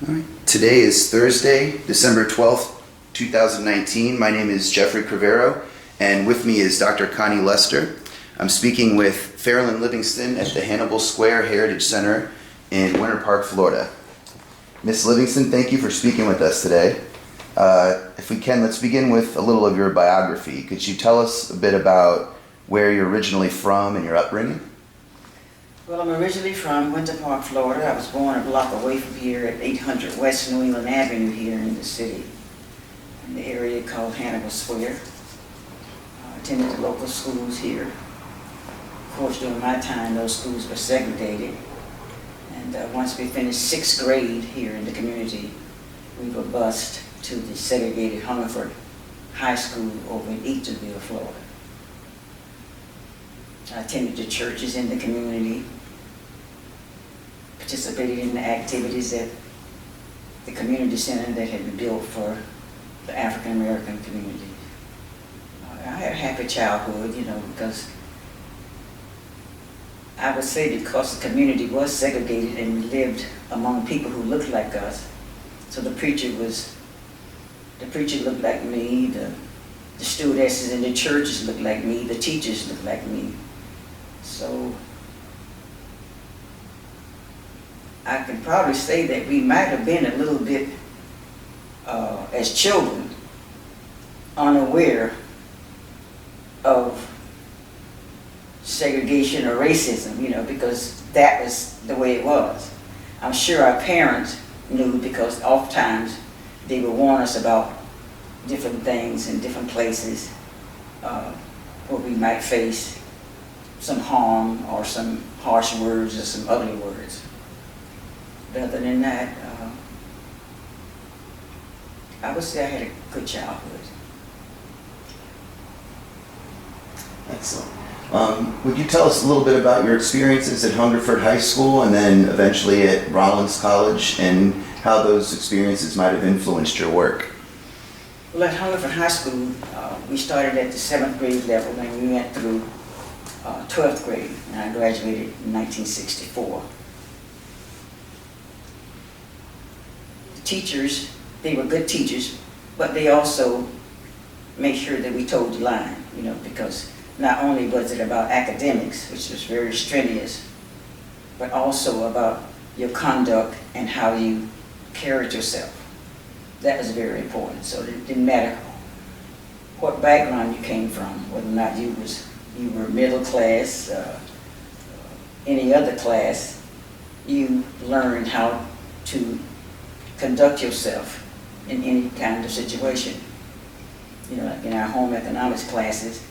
All right. Today is Thursday, December 12th, 2019. My name is Geoffrey Cravero, and with me is Dr. Connie Lester. I'm speaking with Fairolyn Livingston at the Hannibal Square Heritage Center in Winter Park, Florida. Miss Livingston, thank you for speaking with us today. If we can, let's begin with a little of your biography. Could you tell us a bit about where you're originally from and your upbringing? Well, I'm originally from Winter Park, Florida. I was born a block away from here at 800 West New England Avenue here in the city, in the area called Hannibal Square. I attended the local schools here. Of course, during my time, those schools were segregated. And once we finished 6th grade here in the community, we were bused to the segregated Hungerford High School over in Eatonville, Florida. I attended the churches in the community, participated in the activities at the community center that had been built for the African American community. I had a happy childhood, because I would say because the community was segregated and we lived among people who looked like us. So the preacher looked like me, the stewardesses in the churches looked like me, the teachers looked like me. So I can probably say that we might have been a little bit, as children, unaware of segregation or racism, because that was the way it was. I'm sure our parents knew because oftentimes they would warn us about different things in different places where we might face some harm or some harsh words or some ugly words. But other than that, I would say I had a good childhood. Excellent. Would you tell us a little bit about your experiences at Hungerford High School and then eventually at Rollins College and how those experiences might have influenced your work? Well, at Hungerford High School, we started at the 7th grade level and we went through 12th grade, and I graduated in 1964. The teachers, they were good teachers, but they also made sure that we toed the line, because not only was it about academics, which was very strenuous, but also about your conduct and how you carried yourself. That was very important. So it didn't matter what background you came from, whether or not you were middle class, any other class, you learned how to conduct yourself in any kind of situation. Like in our home economics classes,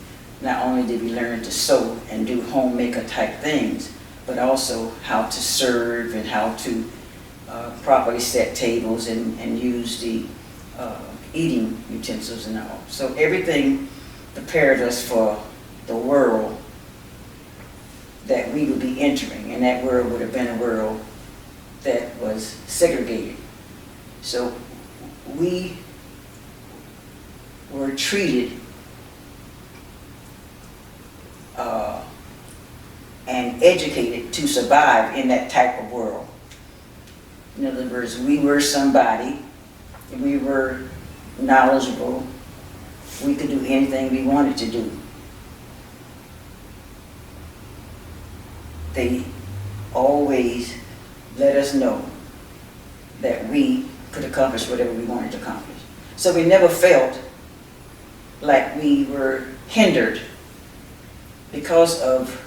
not only did we learn to sew and do homemaker type things, but also how to serve and how to properly set tables and use the eating utensils and all. So everything prepared us for the world that we would be entering, and that world would have been a world that was segregated. So we were treated and educated to survive in that type of world. In other words, we were somebody, we were knowledgeable, we could do anything we wanted to do. They always let us know that we could accomplish whatever we wanted to accomplish. So we never felt like we were hindered because of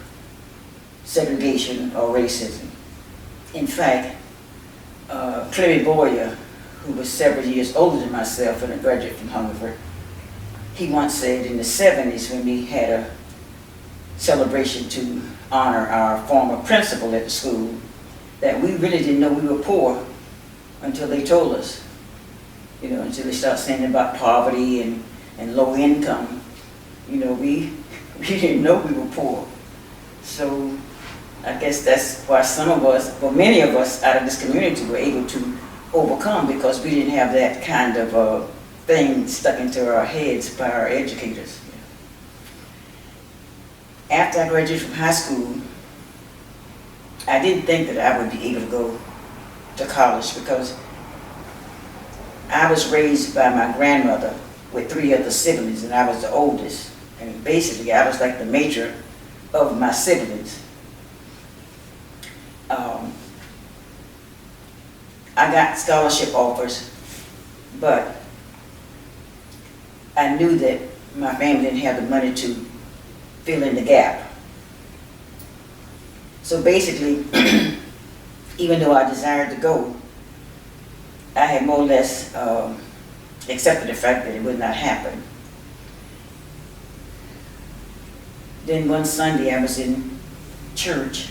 segregation or racism. In fact, Clemmy Boyer, who was several years older than myself and a graduate from Hungerford, he once said in the 70s when we had a celebration to honor our former principal at the school, that we really didn't know we were poor until they told us. Until they started saying about poverty and low income. We didn't know we were poor. So I guess that's why many of us out of this community were able to overcome, because we didn't have that kind of thing stuck into our heads by our educators. After I graduated from high school, I didn't think that I would be able to go to college, because I was raised by my grandmother with 3 other siblings, and I was the oldest. And basically, I was like the matron of my siblings. I got scholarship offers, but I knew that my family didn't have the money to fill in the gap. So basically, even though I desired to go, I had more or less accepted the fact that it would not happen. Then one Sunday I was in church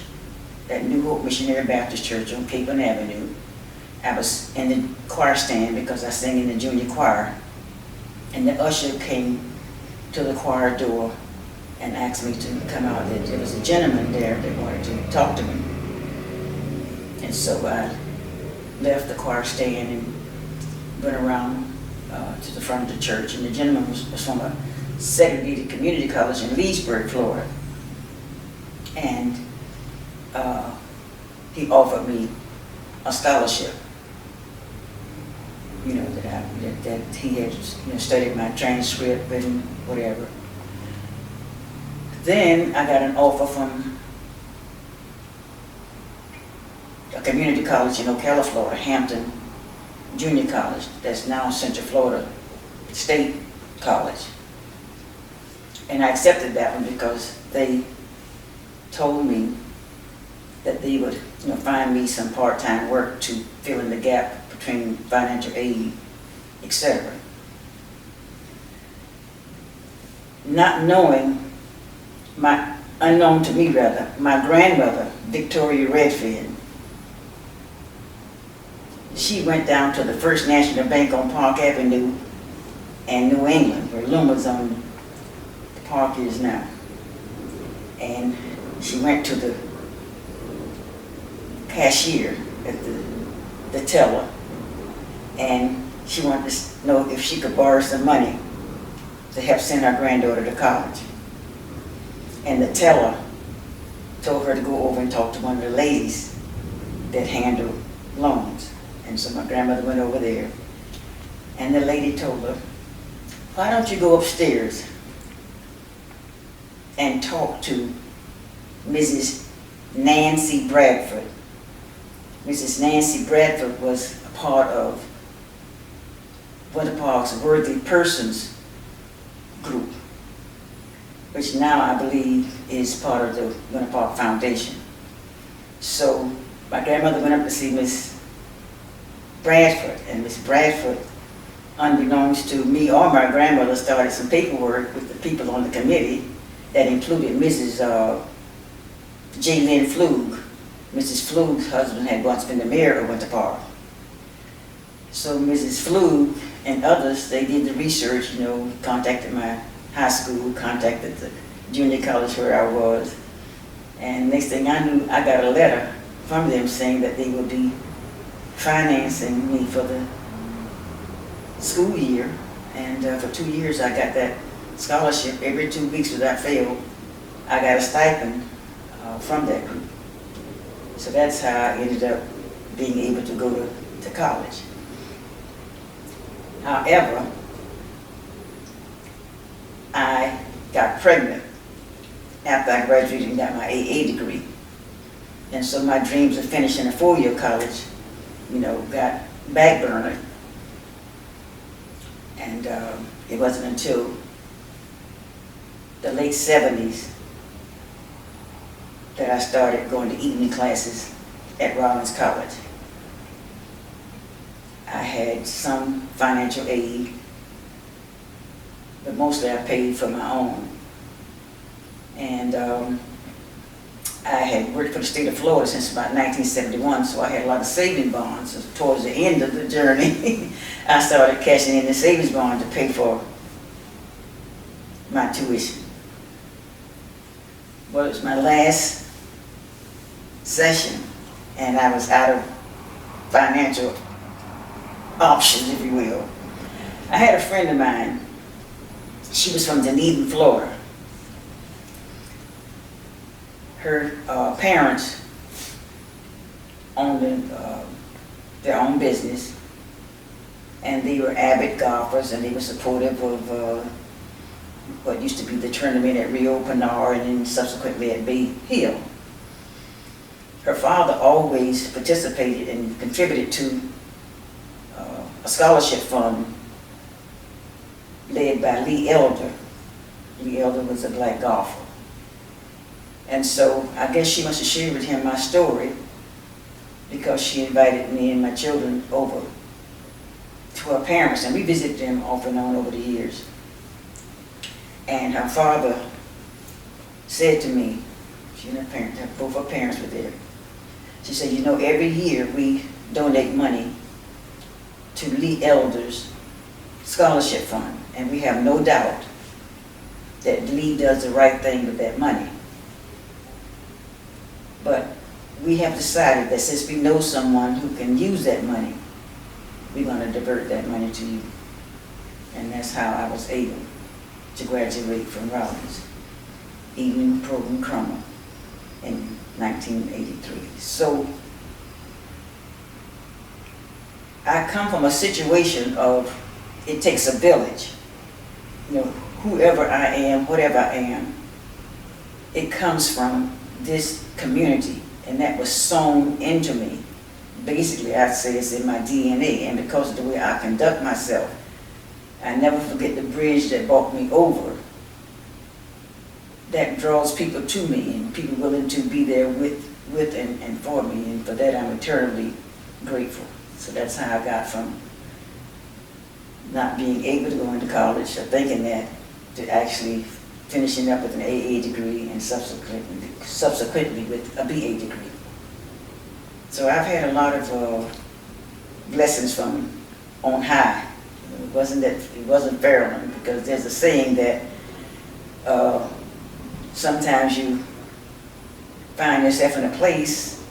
at New Hope Missionary Baptist Church on Cape Avenue. I was in the choir stand because I sang in the junior choir. And the usher came to the choir door and asked me to come out. There was a gentleman there that wanted to talk to me. And so I left the choir stand and went around to the front of the church. And the gentleman was from a segregated community college in Leesburg, Florida. And he offered me a scholarship. You know, that he had studied my transcript and whatever. Then I got an offer from a community college in Ocala, Florida, Hampton Junior College, that's now Central Florida State College. And I accepted that one because they told me that they would find me some part-time work to fill in the gap between financial aid, etc. Not knowing, unknown to me rather, my grandmother, Victoria Redfin, she went down to the First National Bank on Park Avenue in New England, where Luma's on the park is now. And she went to the cashier at the teller, and she wanted to know if she could borrow some money to help send her granddaughter to college. And the teller told her to go over and talk to one of the ladies that handled loans. And so my grandmother went over there, and the lady told her, why don't you go upstairs and talk to Mrs. Nancy Bradford. Mrs. Nancy Bradford was a part of Winter Park's Worthy Persons group, which now I believe is part of the Winter Park Foundation. So my grandmother went up to see Miss Bradford, and Miss Bradford, unbeknownst to me or my grandmother, started some paperwork with the people on the committee that included Mrs. J. Lynn Flug. Mrs. Flug's husband had once been the mayor of Winter Park. So Mrs. Flug and others, they did the research, contacted my high school, contacted the junior college where I was. And next thing I knew, I got a letter from them saying that they would be financing me for the school year. And for 2 years, I got that scholarship. Every 2 weeks without fail, I got a stipend from that group. So that's how I ended up being able to go to college. However, I got pregnant after I graduated and got my AA degree. And so my dreams of finishing a 4-year college, got backburnered. And it wasn't until the late 70s that I started going to evening classes at Rollins College. I had some financial aid, but mostly I paid for my own. And I had worked for the state of Florida since about 1971, so I had a lot of savings bonds. So towards the end of the journey, I started cashing in the savings bond to pay for my tuition. Well, it was my last session, and I was out of financial options, if you will. I had a friend of mine. She was from Dunedin, Florida. Her parents owned their own business, and they were avid golfers, and they were supportive of what used to be the tournament at Rio Pinar and then subsequently at Bay Hill. Her father always participated and contributed to a scholarship fund led by Lee Elder. Lee Elder was a black golfer. And so I guess she must have shared with him my story because she invited me and my children over to her parents, and we visited them off and on over the years. And her father said to me, she and her parents, both her parents were there. She said, you know, every year we donate money to Lee Elder's scholarship fund, and we have no doubt that Lee does the right thing with that money. But we have decided that since we know someone who can use that money, we're going to divert that money to you. And that's how I was able to graduate from Rollins Evening Program Crummer in 1983. So I come from a situation of it takes a village. You know, whoever I am, whatever I am, it comes from this community, and that was sewn into me. Basically, I'd say it's in my DNA, and because of the way I conduct myself, I never forget the bridge that brought me over. That draws people to me, and people willing to be there with and for me, and for that I'm eternally grateful. So that's how I got from not being able to go into college or thinking that to actually finishing up with an AA degree and subsequently with a BA degree. So I've had a lot of blessings from on high. It wasn't Fairolyn, because there's a saying that sometimes you find yourself in a place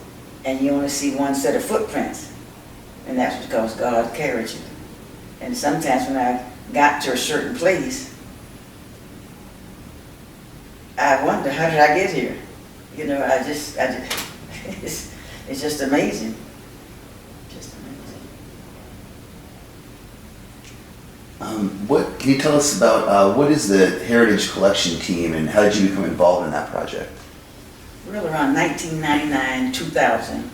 and you only see one set of footprints, and that's because God carried you. And sometimes when I got to a certain place, I wonder, how did I get here? You know, it's just amazing. Just amazing. What can you tell us about what is the Heritage Collection Team, and how did you become involved in that project? Well, around 1999, 2000,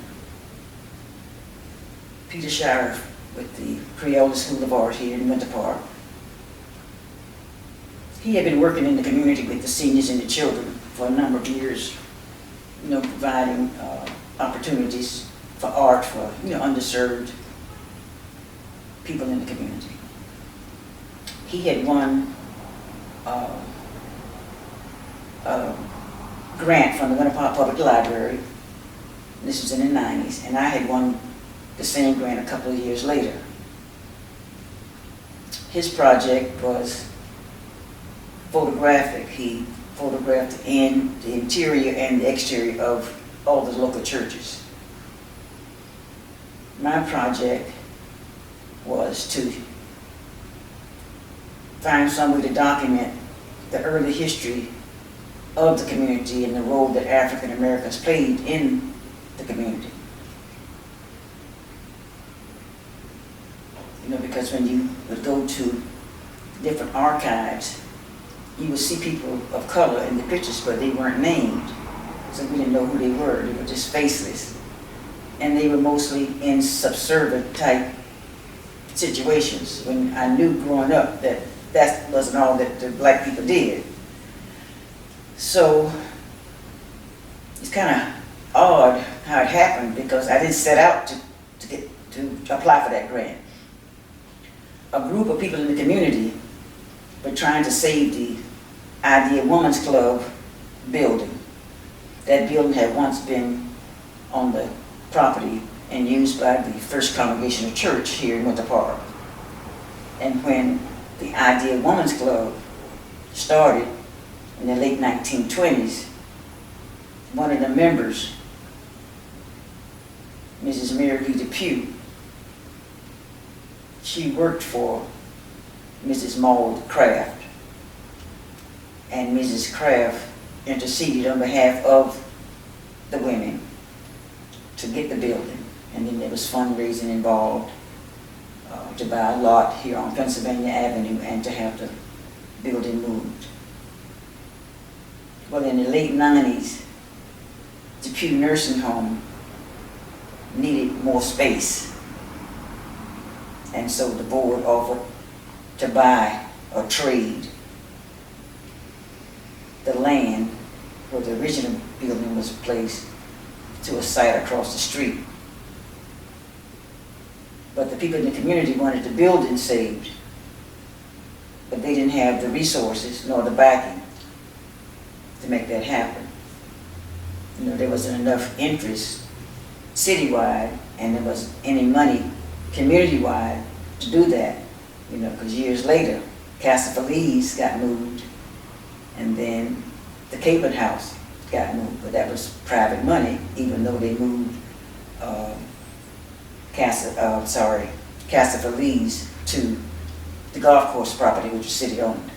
Peter Shire with the Creole School of Art here in Winter Park, he had been working in the community with the seniors and the children for a number of years, you know, providing opportunities for art for, you know, underserved people in the community. He had won a grant from the Winter Park Public Library. This was in the 90s, and I had won the same grant a couple of years later. His project was photographic. He photographed in the interior and the exterior of all the local churches. My project was to find some way to document the early history of the community and the role that African Americans played in the community. You know, because when you would go to different archives, you would see people of color in the pictures, but they weren't named. So we didn't know who they were. They were just faceless. And they were mostly in subservient type situations, when I knew growing up that that wasn't all that the black people did. So it's kind of odd how it happened, because I didn't set out to apply for that grant. A group of people in the community were trying to save the Idea Women's Club building. That building had once been on the property and used by the First Congregational Church here in Winter Park. And when the Idea Women's Club started in the late 1920s, one of the members, Mrs. Mary Lee Depew, she worked for Mrs. Maud Craft, and Mrs. Craft interceded on behalf of the women to get the building, and then there was fundraising involved. to buy a lot here on Pennsylvania Avenue and to have the building moved. Well, in the late 90s, the Pew Nursing Home needed more space. And so the board offered to buy or trade the land where the original building was placed to a site across the street. But the people in the community wanted the building saved, but they didn't have the resources nor the backing to make that happen. You know, there wasn't enough interest citywide, and there wasn't any money community-wide to do that. You know, because years later, Casa Felice got moved, and then the Capon House got moved, but that was private money, even though they moved Casa Felice to the golf course property, which was city-owned.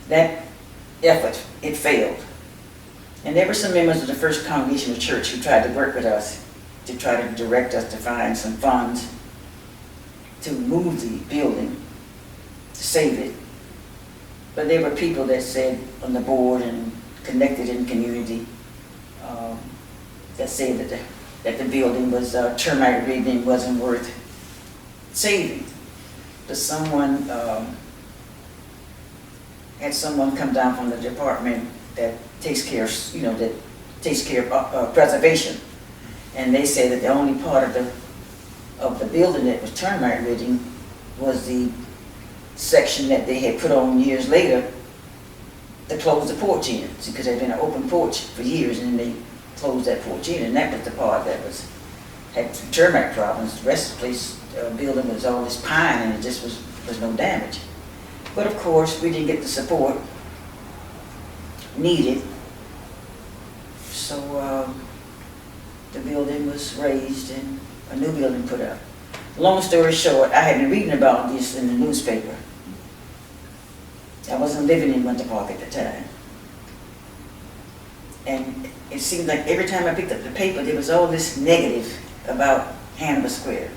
That effort, it failed. And there were some members of the First Congregational Church who tried to work with us to try to direct us to find some funds to move the building, to save it. But there were people that said on the board and connected in the community that said that the building was termite ridden and wasn't worth saving. But someone had someone come down from the department that takes care of preservation, and they said that the only part of the building that was termite ridden was the section that they had put on years later to close the porch in, because there had been an open porch for years, and then they closed that porch in, and that was the part that had some termite problems. The rest of the place, building was all this pine, and it just was no damage. But of course, we didn't get the support needed, so the building was raised and a new building put up. Long story short, I had been reading about this in the newspaper. I wasn't living in Winter Park at the time. And it seemed like every time I picked up the paper, there was all this negative about Hannibal Square.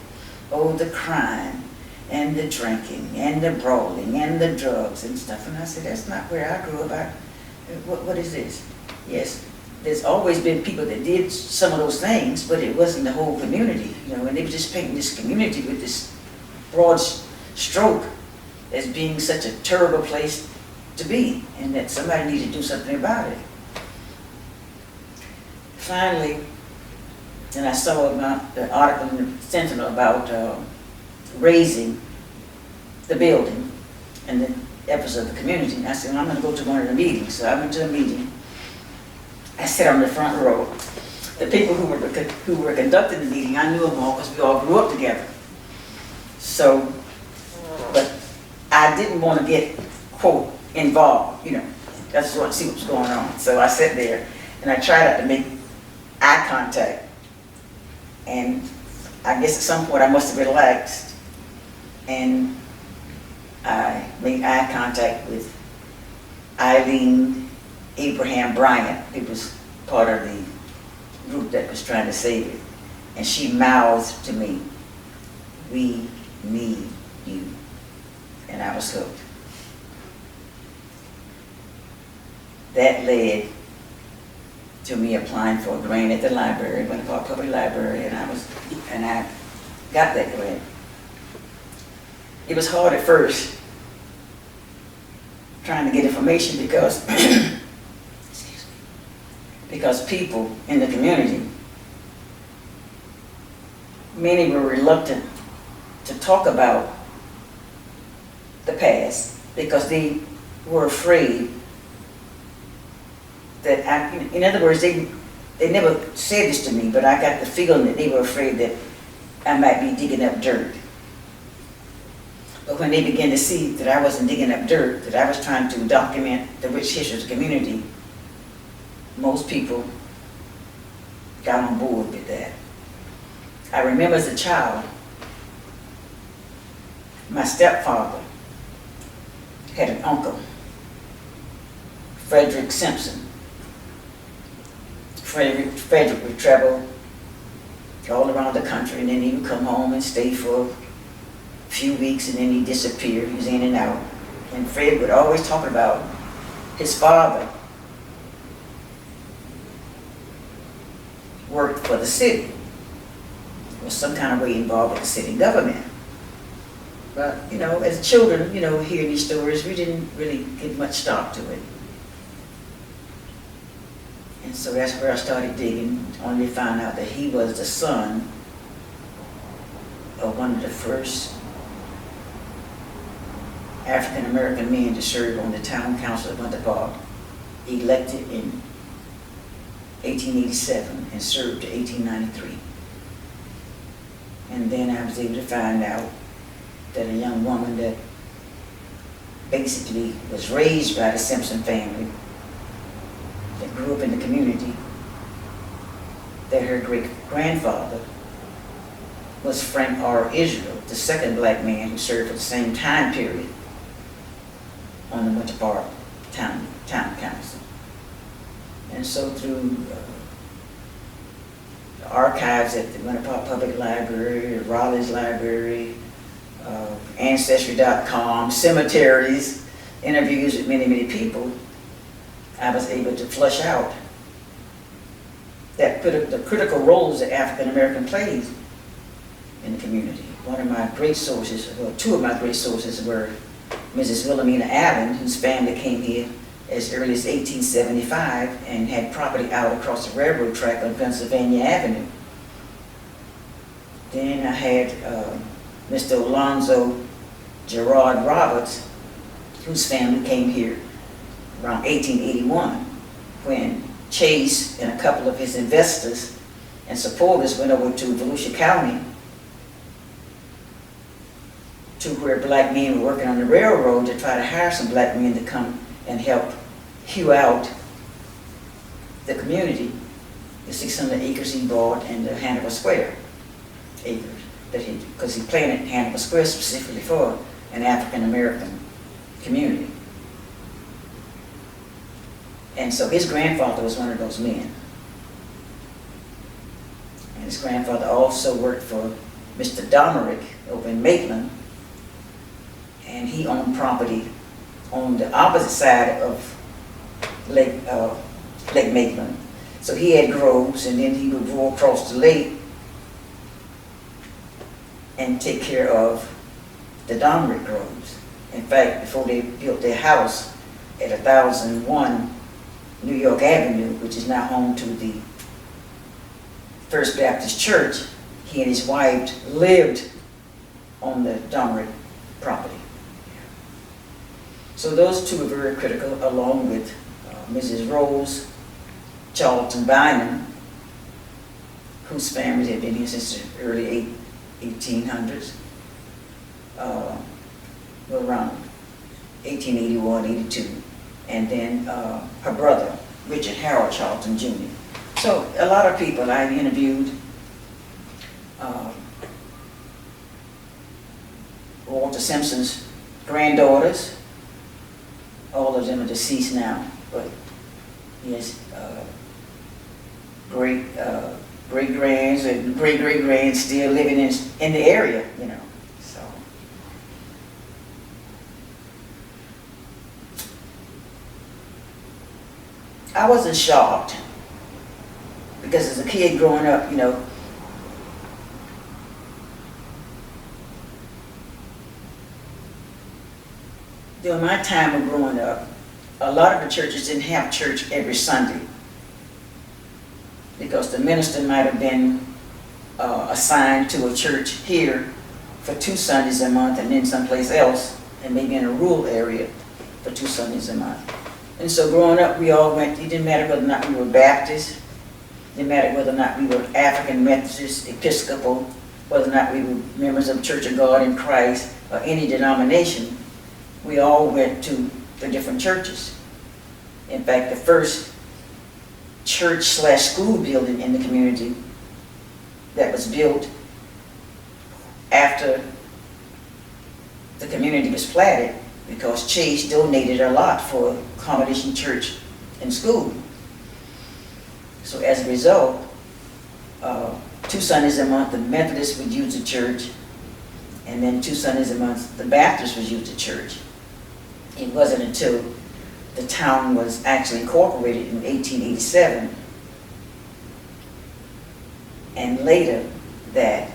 Oh, the crime, and the drinking, and the brawling, and the drugs and stuff. And I said, that's not where I grew up. What is this? Yes, there's always been people that did some of those things, but it wasn't the whole community, you know, and they were just painting this community with this broad stroke as being such a terrible place to be, and that somebody needed to do something about it. Finally, and I saw about the article in the Sentinel about raising the building and the efforts of the community. And I said, well, I'm going to go to one of the meetings. So I went to a meeting. I sat on the front row. The people who were conducting the meeting, I knew them all because we all grew up together. So, but I didn't want to get, quote, involved, you know. I just wanted to see what was going on. So I sat there and I tried not to make eye contact. And I guess at some point I must have relaxed. And I made eye contact with Eileen Abraham Bryant, who was part of the group that was trying to save it. And she mouthed to me, "We need you." And I was hooked. That led to me applying for a grant at the library, Winter Park Public Library, and I got that grant. It was hard at first, trying to get information because because people in the community, many were reluctant to talk about the past because they were afraid that in other words, they never said this to me, but I got the feeling that they were afraid that I might be digging up dirt. But when they began to see that I wasn't digging up dirt, that I was trying to document the rich history of the community, most people got on board with that. I remember as a child, my stepfather had an uncle, Frederick Simpson. Frederick would travel all around the country, and then he would come home and stay for few weeks and then he disappeared. He was in and out. And Fred would always talk about his father worked for the city, was some kind of way involved with the city government. But, you know, as children, you know, hearing these stories, we didn't really give much stock to it. And so that's where I started digging, only to find out that he was the son of one of the first African-American men to serve on the town council of Winter Park, elected in 1887 and served to 1893. And then I was able to find out that a young woman that basically was raised by the Simpson family, that grew up in the community, that her great-grandfather was Frank R. Israel, the second black man who served for the same time period on the Winter Park Town Council. And so through the archives at the Winter Park Public Library, Raleigh's Library, Ancestry.com, cemeteries, interviews with many, many people, I was able to flush out that the critical roles that African American plays in the community. One of my great sources, well, two of my great sources were Mrs. Wilhelmina Allen, whose family came here as early as 1875 and had property out across the railroad track on Pennsylvania Avenue. Then I had Mr. Alonzo Gerard Roberts, whose family came here around 1881 when Chase and a couple of his investors and supporters went over to Volusia County to where black men were working on the railroad to try to hire some black men to come and help hew out the community, the 600 acres he bought in the Hannibal Square acres, because he planted Hannibal Square specifically for an African American community. And so his grandfather was one of those men. And his grandfather also worked for Mr. Domerick over in Maitland, and he owned property on the opposite side of Lake Maitland. So he had groves, and then he would go across the lake and take care of the Domerick groves. In fact, before they built their house at 1001 New York Avenue, which is now home to the First Baptist Church, he and his wife lived on the Domerick property. So those two were very critical, along with Mrs. Rose Charlton Bynum, whose family had been here since the early 1800s, around 1881, 82. And then her brother, Richard Harold Charlton Jr. So a lot of people I interviewed. Walter Simpson's granddaughters, all of them are deceased now, but he has great-grands and great-great-grands still living in the area, you know. So I wasn't shocked, because as a kid growing up, you know, during my time of growing up, a lot of the churches didn't have church every Sunday, because the minister might have been assigned to a church here for 2 Sundays a month, and then someplace else, and maybe in a rural area for 2 Sundays a month. And so growing up, we all went, it didn't matter whether or not we were Baptist, it didn't matter whether or not we were African Methodist, Episcopal, whether or not we were members of Church of God in Christ, or any denomination. We all went to the different churches. In fact, the first church/school building in the community that was built after the community was platted, because Chase donated a lot for accommodation church and school. So as a result, 2 Sundays a month, the Methodists would use the church, And then 2 Sundays a month, the Baptist was used at church. It wasn't until the town was actually incorporated in 1887 and later that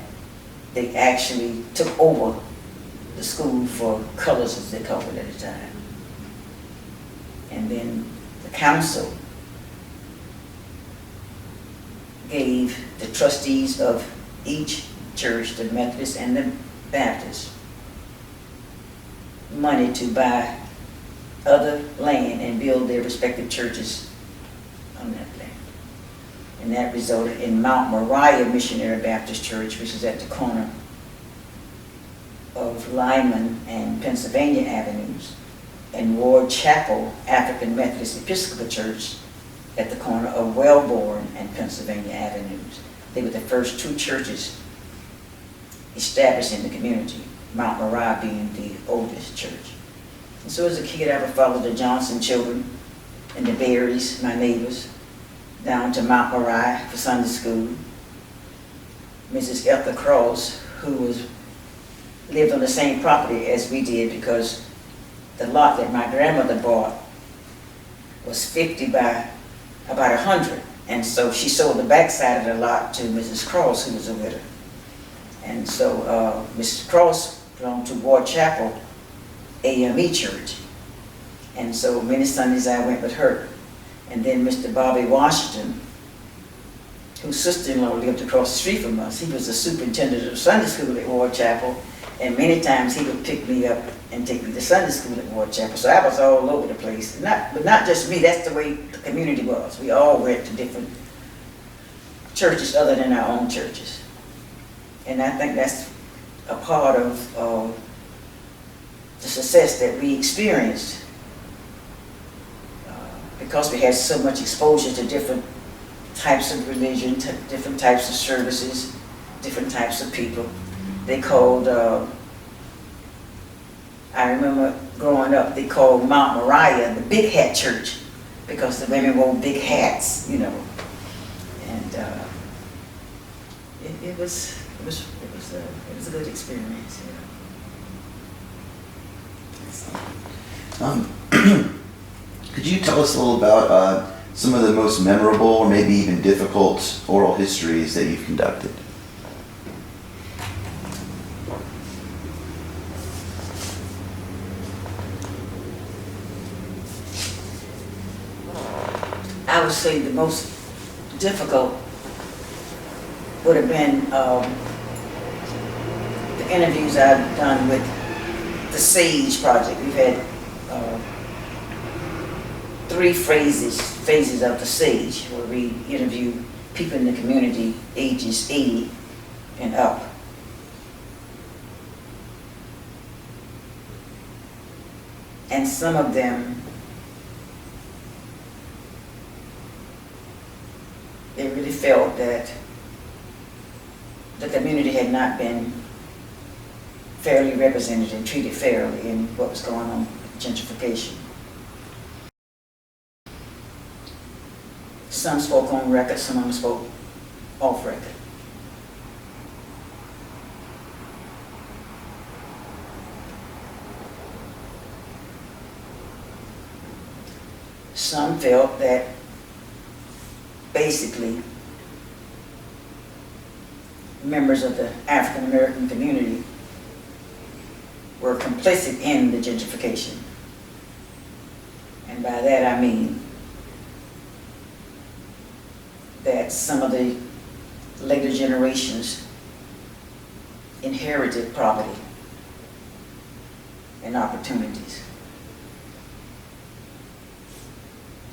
they actually took over the school for colors, as they called it at the time. And then the council gave the trustees of each church, the Methodist and the Baptist, money to buy other land and build their respective churches on that land. And that resulted in Mount Moriah Missionary Baptist Church, which is at the corner of Lyman and Pennsylvania Avenues, and Ward Chapel African Methodist Episcopal Church at the corner of Wellborn and Pennsylvania Avenues. They were the first 2 churches established in the community, Mount Moriah being the oldest church. And so as a kid, I would follow the Johnson children and the Berries, my neighbors, down to Mount Moriah for Sunday school. Mrs. Ethel Cross, who lived on the same property as we did, because the lot that my grandmother bought was 50 by about 100. And so she sold the backside of the lot to Mrs. Cross, who was a widow. And so Mrs. Cross belonged to Ward Chapel AME Church. And so many Sundays I went with her. And then Mr. Bobby Washington, whose sister-in-law lived across the street from us, he was the superintendent of Sunday school at Ward Chapel. And many times he would pick me up and take me to Sunday school at Ward Chapel. So I was all over the place. But not just me, that's the way the community was. We all went to different churches other than our own churches. And I think that's a part of the success that we experienced because we had so much exposure to different types of religion, to different types of services, different types of people. They called, I remember growing up, they called Mount Moriah the Big Hat Church because the women wore big hats, you know. And it was a good experience. Could you tell us a little about some of the most memorable or maybe even difficult oral histories that you've conducted? I would say the most difficult would have been the interviews I've done with the SAGE project. We've had 3 phases of the SAGE, where we interview people in the community ages 80 and up. And some of them, they really felt that the community had not been fairly represented and treated fairly in what was going on with gentrification. Some spoke on record, some of them spoke off record. Some felt that basically members of the African American community were complicit in the gentrification. And by that I mean that some of the later generations inherited property and opportunities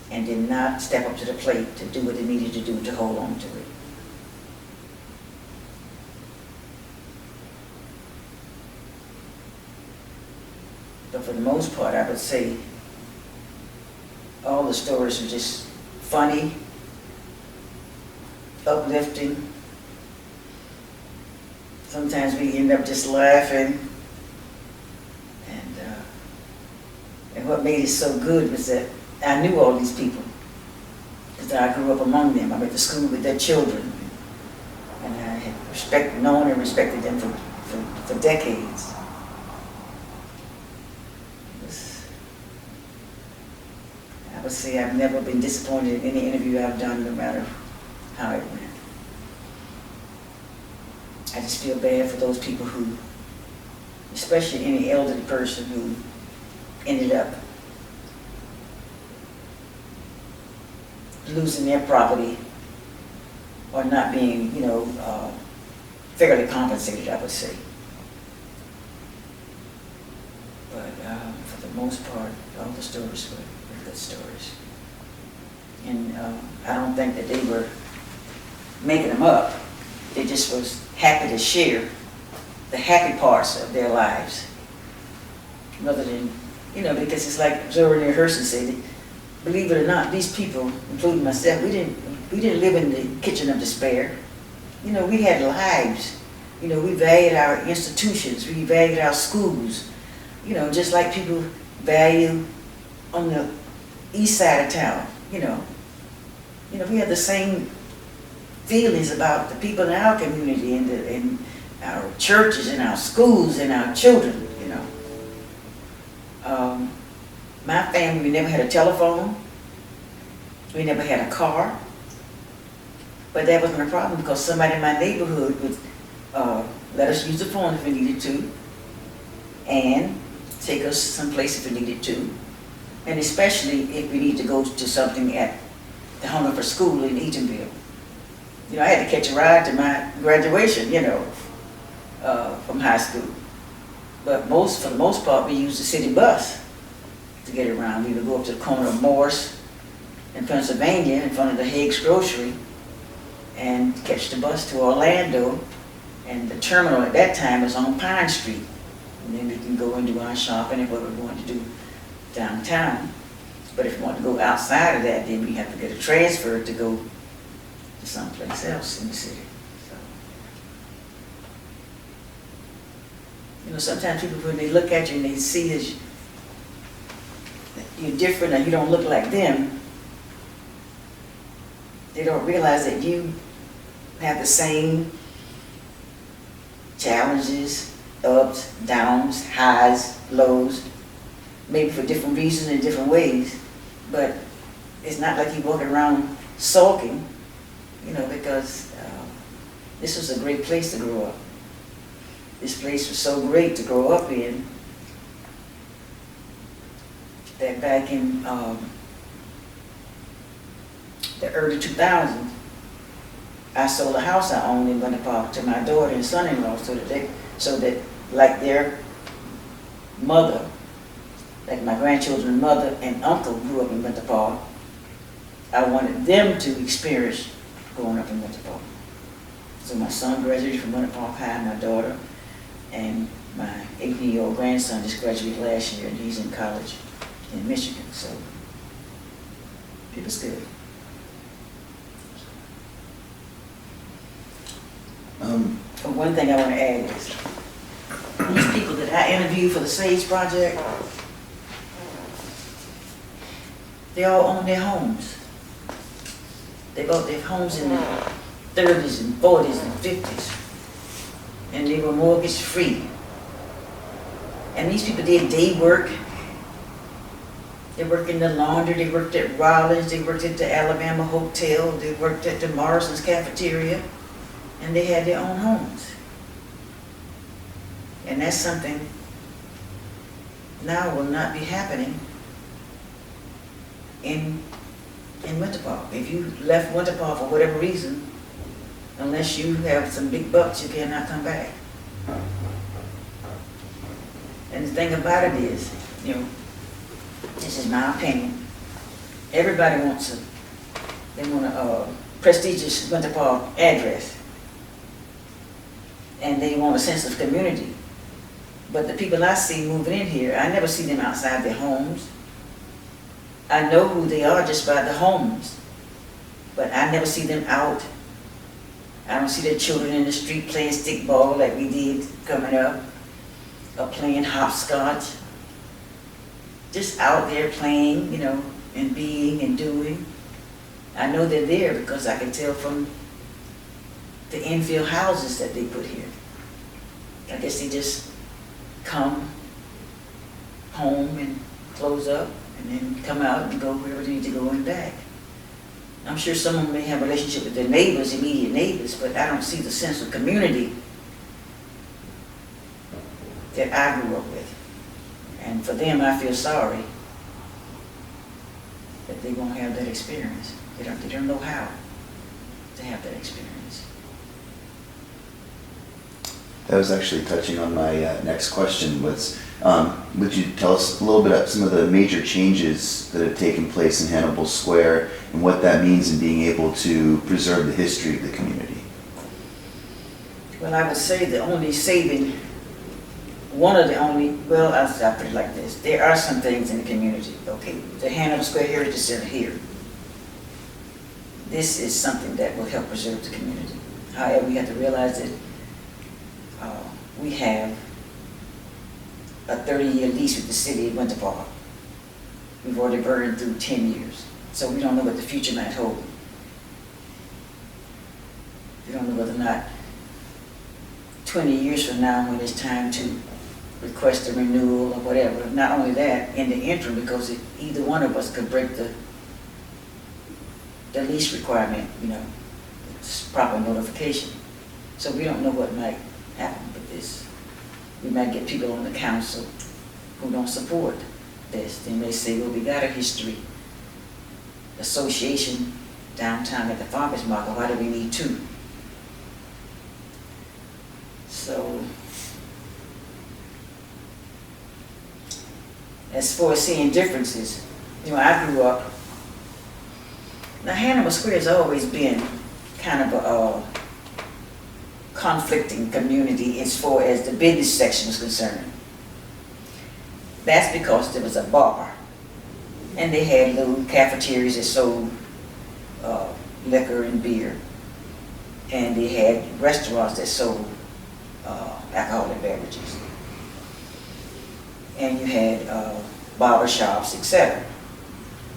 and did not step up to the plate to do what they needed to do to hold on to it. But for the most part, I would say all the stories are just funny, uplifting. Sometimes we end up just laughing. And what made it so good was that I knew all these people because I grew up among them. I went to school with their children. And I had known and respected them for for decades. I would say I've never been disappointed in any interview I've done, no matter how it went. I just feel bad for those people who, especially any elderly person who ended up losing their property or not being, fairly compensated, I would say. But for the most part, all the stories were good stories. And I don't think that they were making them up. They just was happy to share the happy parts of their lives, rather than, because it's like Zora Neale Hurston said, believe it or not, these people, including myself, we didn't live in the kitchen of despair. We had lives. We valued our institutions, we valued our schools, just like people value on the east side of town, we had the same feelings about the people in our community and our churches and our schools and our children, My family, we never had a telephone, we never had a car, but that wasn't a problem because somebody in my neighborhood would let us use the phone if we needed to, and take us someplace if we needed to, and especially if we needed to go to something at the Hungerford School in Eatonville. I had to catch a ride to my graduation, from high school. But for the most part, we used the city bus to get around. We would go up to the corner of Morse in Pennsylvania in front of the Hague's Grocery and catch the bus to Orlando. And the terminal at that time was on Pine Street. And then we can go and do our shopping and what we wanted to do downtown. But if you want to go outside of that, then we have to get a transfer to go to someplace else in the city. So, sometimes people, when they look at you and they see that you're different or you don't look like them, they don't realize that you have the same challenges, ups, downs, highs, lows, maybe for different reasons in different ways, but it's not like you're walking around sulking, because this was a great place to grow up. This place was so great to grow up in that back in the early 2000s, I sold a house I owned in Winter Park to my daughter and son-in-law so that like their mother, like my grandchildren's mother and uncle grew up in Winter Park, I wanted them to experience growing up in Winter Park. So my son graduated from Winter Park High, my daughter, and my 18-year-old grandson just graduated last year, and he's in college in Michigan, so it was good. But one thing I want to add is, these people that I interviewed for the SAGE project, they all own their homes. They bought their homes in the 30s and 40s and 50s. And they were mortgage free. And these people did day work. They worked in the laundry, they worked at Rollins, they worked at the Alabama Hotel, they worked at the Morrison's cafeteria, and they had their own homes. And that's something now will not be happening in Winter Park. If you left Winter Park for whatever reason, unless you have some big bucks, you cannot come back. And the thing about it is, this is my opinion, everybody wants a prestigious Winter Park address. And they want a sense of community. But the people I see moving in here, I never see them outside their homes. I know who they are just by the homes, but I never see them out. I don't see their children in the street playing stickball like we did coming up, or playing hopscotch. Just out there playing, and being and doing. I know they're there because I can tell from the infill houses that they put here. I guess they just come home and close up and then come out and go wherever they need to go and back. I'm sure some of them may have a relationship with their neighbors, immediate neighbors, but I don't see the sense of community that I grew up with. And for them, I feel sorry that they won't have that experience. They don't know how to have that experience. That was actually touching on my next question. Would you tell us a little bit about some of the major changes that have taken place in Hannibal Square and what that means in being able to preserve the history of the community? Well, I would say the only saving, I'll put it like this. There are some things in the community. Okay, the Hannibal Square Heritage Center here. This is something that will help preserve the community. However, we have to realize that we have a 30-year lease with the city of Winter Park. We've already burned through 10 years, so we don't know what the future might hold. We don't know whether or not 20 years from now, when it's time to request a renewal or whatever. Not only that, in the interim, because either one of us could break the lease requirement, it's proper notification. So we don't know what might happen with this. We might get people on the council who don't support this. They may say, well, we got a history association downtown at the farmers market. Why do we need two? So, as for seeing differences, I grew up. Now, Hannibal Square has always been kind of a conflicting community as far as the business section was concerned. That's because there was a bar, and they had little cafeterias that sold liquor and beer, and they had restaurants that sold alcoholic beverages, and you had barber shops, etc.,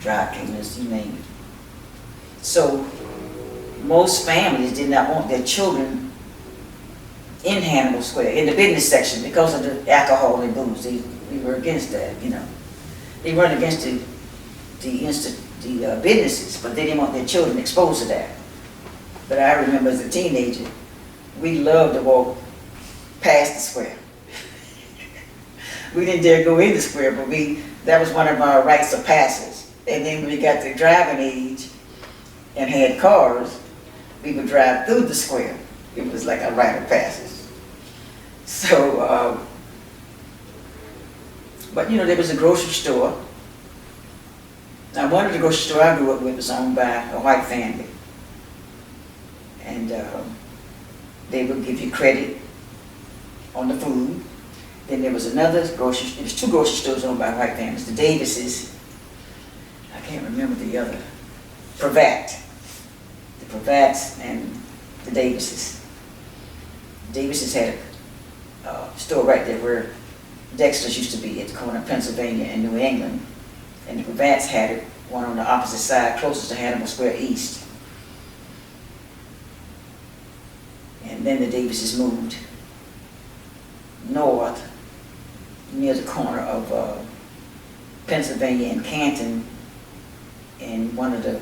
dry cleaners, you name it. So most families did not want their children in Hannibal Square, in the business section, because of the alcohol and booze. We were against that, They weren't against the businesses, but they didn't want their children exposed to that. But I remember as a teenager, we loved to walk past the square. We didn't dare go in the square, but that was one of our rites of passage. And then when we got to driving age and had cars, we would drive through the square. It was like a rite of passage. So, but there was a grocery store. Now, one of the grocery stores I grew up with was owned by a white family. And they would give you credit on the food. Then there was there was two grocery stores owned by white families, the Davises, I can't remember the other, Pravat. The Pravats and the Davises. Davises had a store right there where Dexter's used to be, at the corner of Pennsylvania and New England. And the Pravats had one on the opposite side, closest to Hannibal Square East. And then the Davises moved north, near the corner of Pennsylvania and Canton, in one of the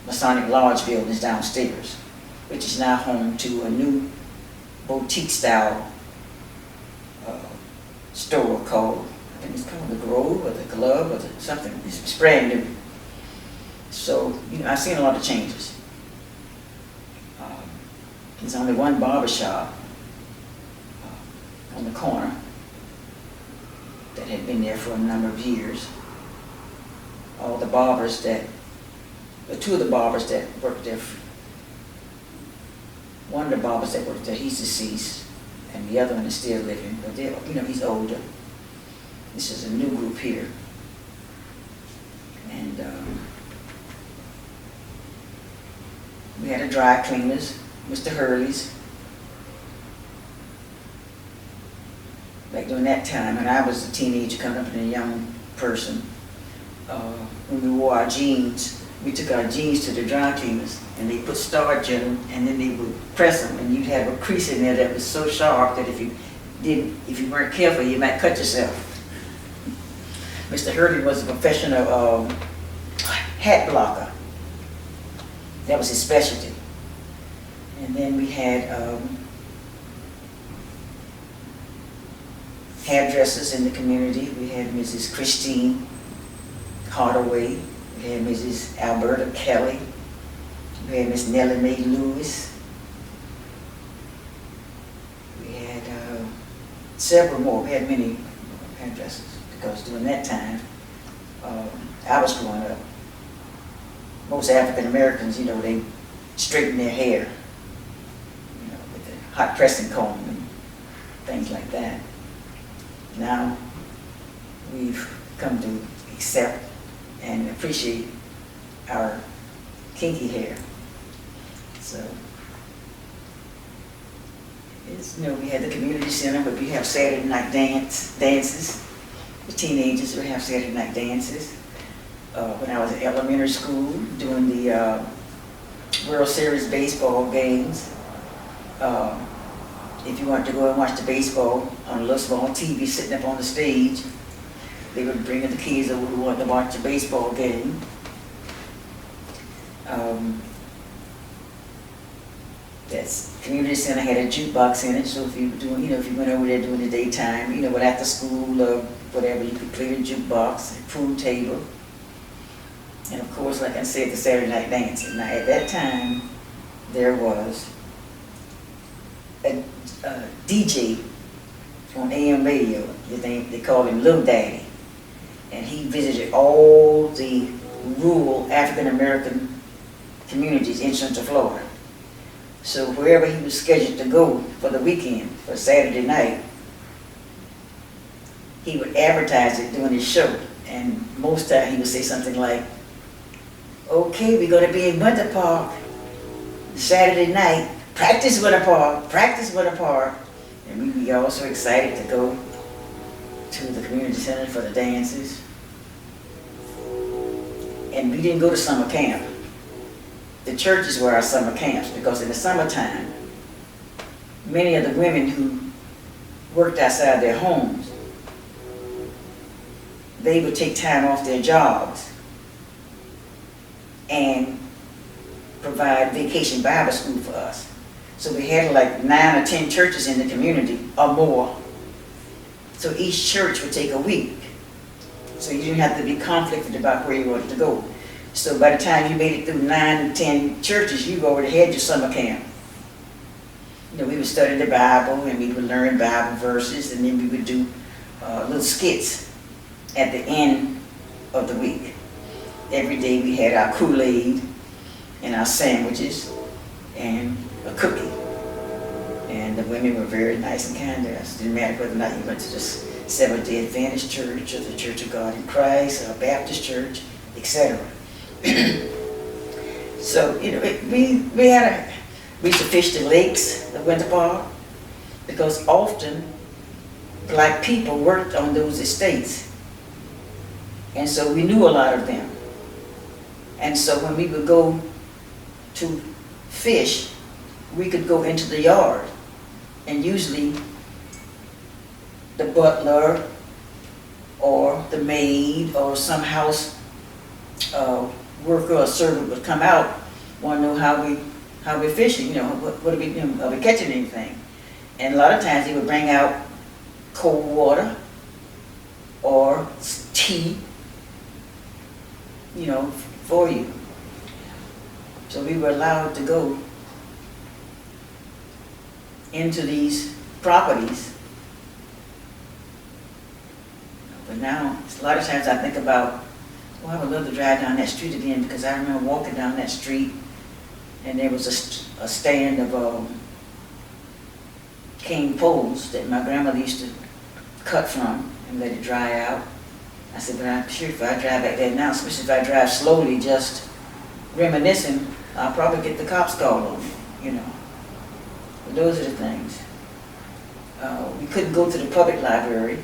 Masonic Lodge buildings downstairs, which is now home to a new boutique-style store called, I think it's called the Grove or the Glove or something. It's brand new. So, I've seen a lot of changes. There's only one barber shop on the corner that had been there for a number of years. All the barbers two of the barbers that worked there, one of the barbers that worked there, he's deceased, and the other one is still living, but he's older. This is a new group here. And we had a dry cleaners, Mr. Hurley's. Back during that time, and I was a teenager coming up and a young person, when we wore our jeans, we took our jeans to the dry cleaners and they put starch in them and then they would press them and you'd have a crease in there that was so sharp that if you weren't careful, you might cut yourself. Mr. Hurley was a professional hat blocker. That was his specialty. And then we had hairdressers in the community. We had Mrs. Christine Hardaway. We had Mrs. Alberta Kelly. We had Miss Nellie Mae Lewis. We had several more. We had many hairdressers because during that time, I was growing up. Most African Americans, you know, they straighten their hair, you know, with the hot pressing comb and things like that. Now, we've come to accept and appreciate our kinky hair. So, it's, you know, we had the community center, but we have Saturday night dances. The teenagers would have Saturday night dances. When I was in elementary school, doing the World Series baseball games, if you wanted to go and watch the baseball on a little small TV sitting up on the stage, they would bring the kids over who wanted to watch the baseball game. That's community center had a jukebox in it, so if you were doing, you know, if you went over there during the daytime, you know, but after school or whatever, you could play the jukebox, pool table. And of course, like I said, the Saturday night dancing. Now at that time, there was a DJ on AM radio. They called him Little Daddy. And he visited all the rural African American communities in Central Florida. So wherever he was scheduled to go for the weekend, for Saturday night, he would advertise it during his show. And most time he would say something like, okay, we're going to be in Winter Park Saturday night. Practice Winter Park, practice Winter Park. And we'd be all so excited to go to the community center for the dances. And we didn't go to summer camp. The churches were our summer camps because in the summertime, many of the women who worked outside their homes, they would take time off their jobs and provide vacation Bible school for us. So we had like 9 or 10 churches in the community or more. So each church would take a week. So you didn't have to be conflicted about where you wanted to go. So by the time you made it through 9 or 10 churches, you already had your summer camp. You know, we would study the Bible and we would learn Bible verses and then we would do little skits at the end of the week. Every day we had our Kool-Aid and our sandwiches and a cookie. And the women were very nice and kind to us. Didn't matter whether or not you went to the Seventh-day Adventist Church or the Church of God in Christ or a Baptist church, etc. So, you know, we used to fish the lakes, the Winter Park, because often black people worked on those estates. And so we knew a lot of them. And so when we would go to fish, we could go into the yard. And usually the butler or the maid or some house worker or servant would come out, want to know how we're fishing, you know, what are we doing, are we catching anything? And a lot of times they would bring out cold water or tea, you know, for you. So we were allowed to go into these properties. But now, a lot of times I think about, oh, I would love to drive down that street again because I remember walking down that street and there was a stand of cane poles that my grandmother used to cut from and let it dry out. I said, but I'm sure if I drive back there now, especially if I drive slowly, just reminiscing, I'll probably get the cops called on me, you know. But those are the things. We couldn't go to the public library.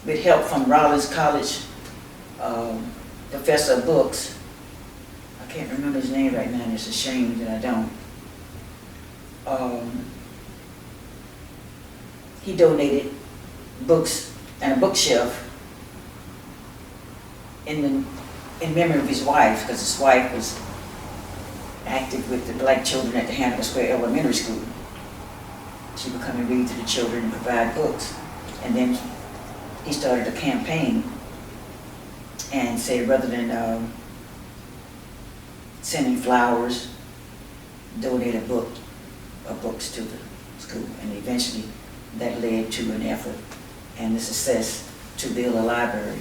With help from Rollins College professor of books. I can't remember his name right now, and it's a shame that I don't. He donated books and a bookshelf in memory of his wife, because his wife was active with the black children at the Hannibal Square Elementary School. She would come and read to the children and provide books. And then he started a campaign and said, rather than sending flowers, donate a book of books to the school. And eventually that led to an effort and the success to build a library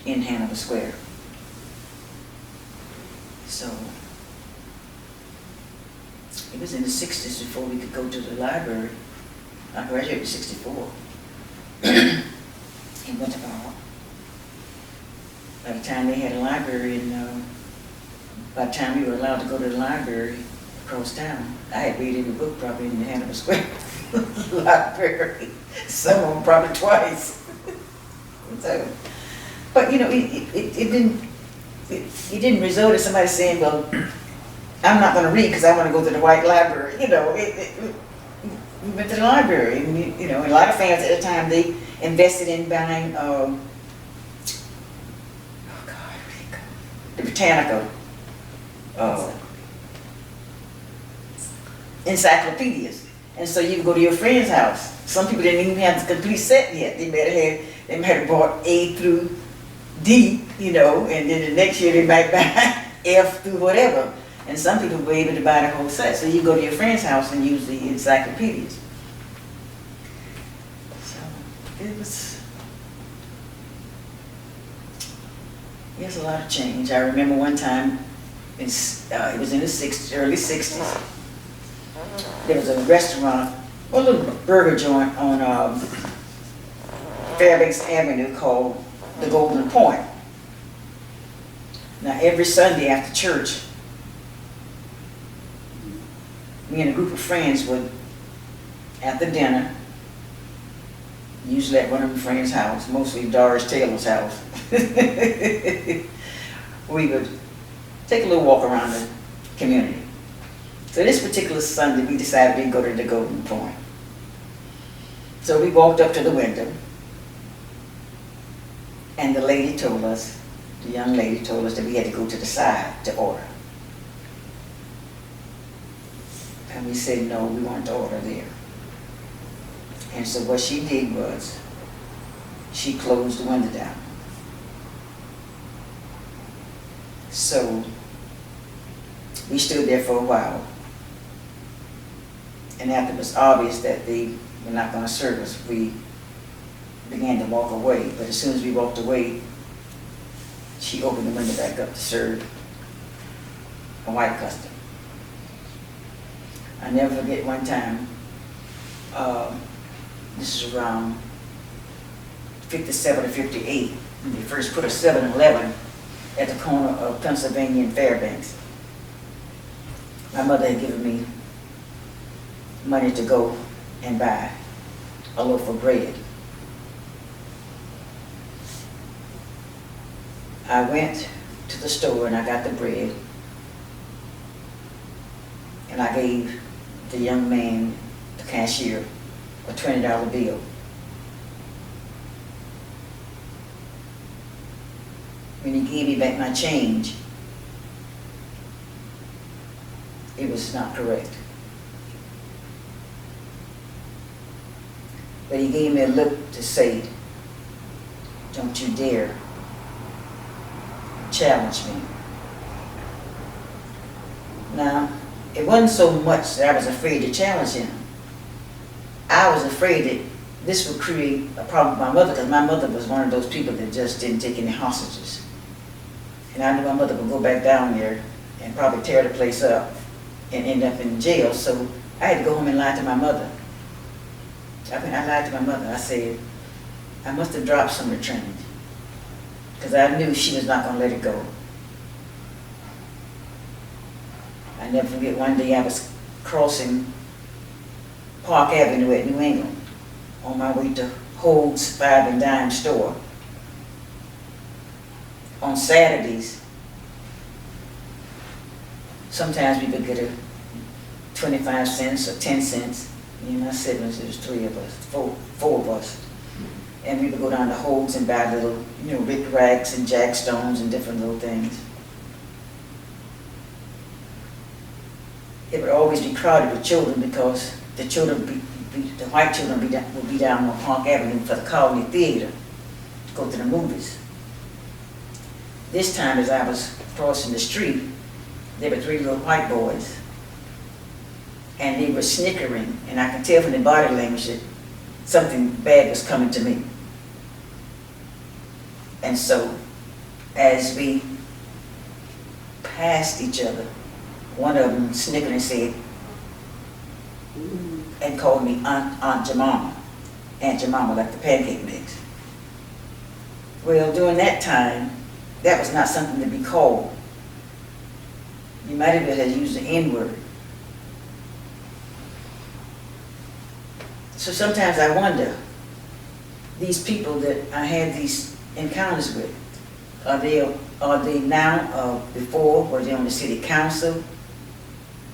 in Hannibal Square. So it was in the 60s before we could go to the library. I graduated in 64. It went about, by the time they had a library, and by the time we were allowed to go to the library across town, I had read every book probably in the Hannibal Square library. Some of them probably twice. So, but you know, it didn't result in somebody saying, well, I'm not going to read because I want to go to the white library. You know, we went to the library, and you know, a lot of families at the time, they invested in buying, oh God, the Britannica encyclopedias. And so you would go to your friend's house. Some people didn't even have the complete set yet. They might have bought A through D, you know, and then the next year they might buy F through whatever. And some people were able to buy the whole set. So you go to your friend's house and use the encyclopedias. So it was, there's a lot of change. I remember one time, it was in the early 60s. There was a restaurant, a little burger joint on Fairbanks Avenue called the Golden Point. Now every Sunday after church, me and a group of friends would, after dinner, usually at one of my friends' house, mostly Doris Taylor's house, we would take a little walk around the community. So this particular Sunday, we decided we'd go to the Golden Point. So we walked up to the window, and the lady told us, the young lady told us that we had to go to the side to order. And we said, no, we want to order there. And so what she did was, she closed the window down. So we stood there for a while. And after it was obvious that they were not going to serve us, we began to walk away. But as soon as we walked away, she opened the window back up to serve a white customer. I never forget one time, this is around 57 or 58, when they first put a 7-Eleven at the corner of Pennsylvania and Fairbanks. My mother had given me money to go and buy a loaf of bread. I went to the store and I got the bread, and I gave the young man, the cashier, a $20 bill. When he gave me back my change, it was not correct. But he gave me a look to say, don't you dare challenge me. Now, it wasn't so much that I was afraid to challenge him. I was afraid that this would create a problem with my mother, because my mother was one of those people that just didn't take any hostages. And I knew my mother would go back down there and probably tear the place up and end up in jail, so I had to go home and lie to my mother. I lied to my mother. I said, I must have dropped some of the change, because I knew she was not going to let it go. I never forget one day I was crossing Park Avenue at New England on my way to Hold's 5 and Dime store. on Saturdays, sometimes we would get a 25 cents or 10 cents. Me and my siblings, there was three of us, four of us. And we would go down to Hogs and buy little, Rick Racks and Jack Stones and different little things. It would always be crowded with children because the white children would be down on Park Avenue for the Colony Theater to go to the movies. This time, as I was crossing the street, there were three little white boys, and they were snickering, and I could tell from their body language that something bad was coming to me. And so, as we passed each other, one of them snickered and said, and called me Aunt Jemima. Aunt Jemima, like the pancake mix. Well, during that time, that was not something to be called. You might have been used the N-word. So sometimes I wonder, these people that I had these encounters with, are they now, before, were they on the city council?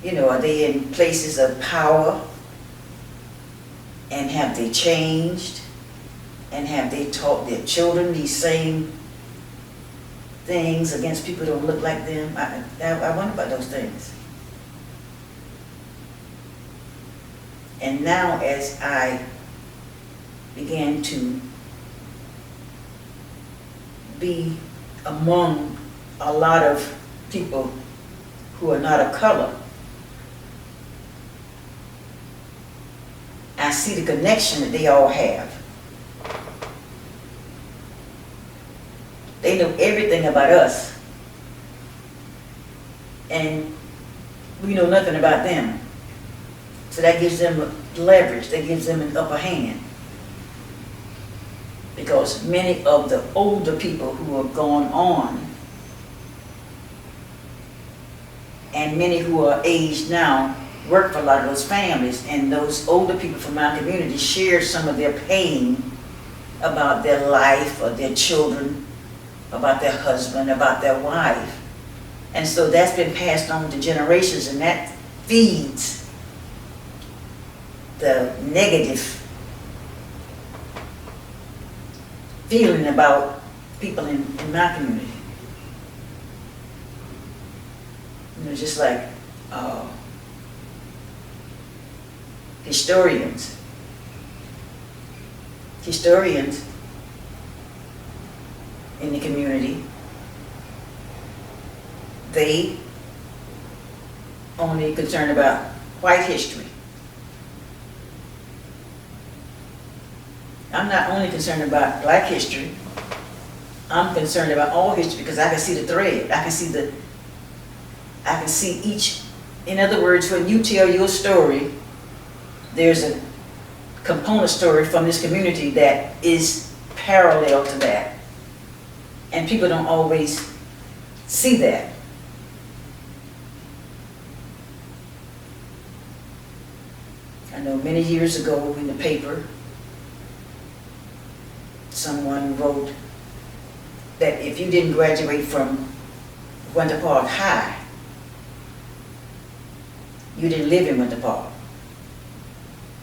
Are they in places of power? And have they changed? And have they taught their children these same things against people who don't look like them? I wonder about those things. And now as I began to be among a lot of people who are not of color, I see the connection that they all have. They know everything about us, and we know nothing about them. So that gives them leverage, that gives them an upper hand. Because many of the older people who have gone on, and many who are aged now, work for a lot of those families, and those older people from our community share some of their pain about their life or their children, about their husband, about their wife. And so that's been passed on to generations, and that feeds the negative feeling about people in my community. Just like historians in the community, they only concerned about white history. I'm not only concerned about black history, I'm concerned about all history because I can see the thread. I can see each, in other words, when you tell your story, there's a component story from this community that is parallel to that. And people don't always see that. I know many years ago in the paper, someone wrote that if you didn't graduate from Winter Park High, you didn't live in Winter Park.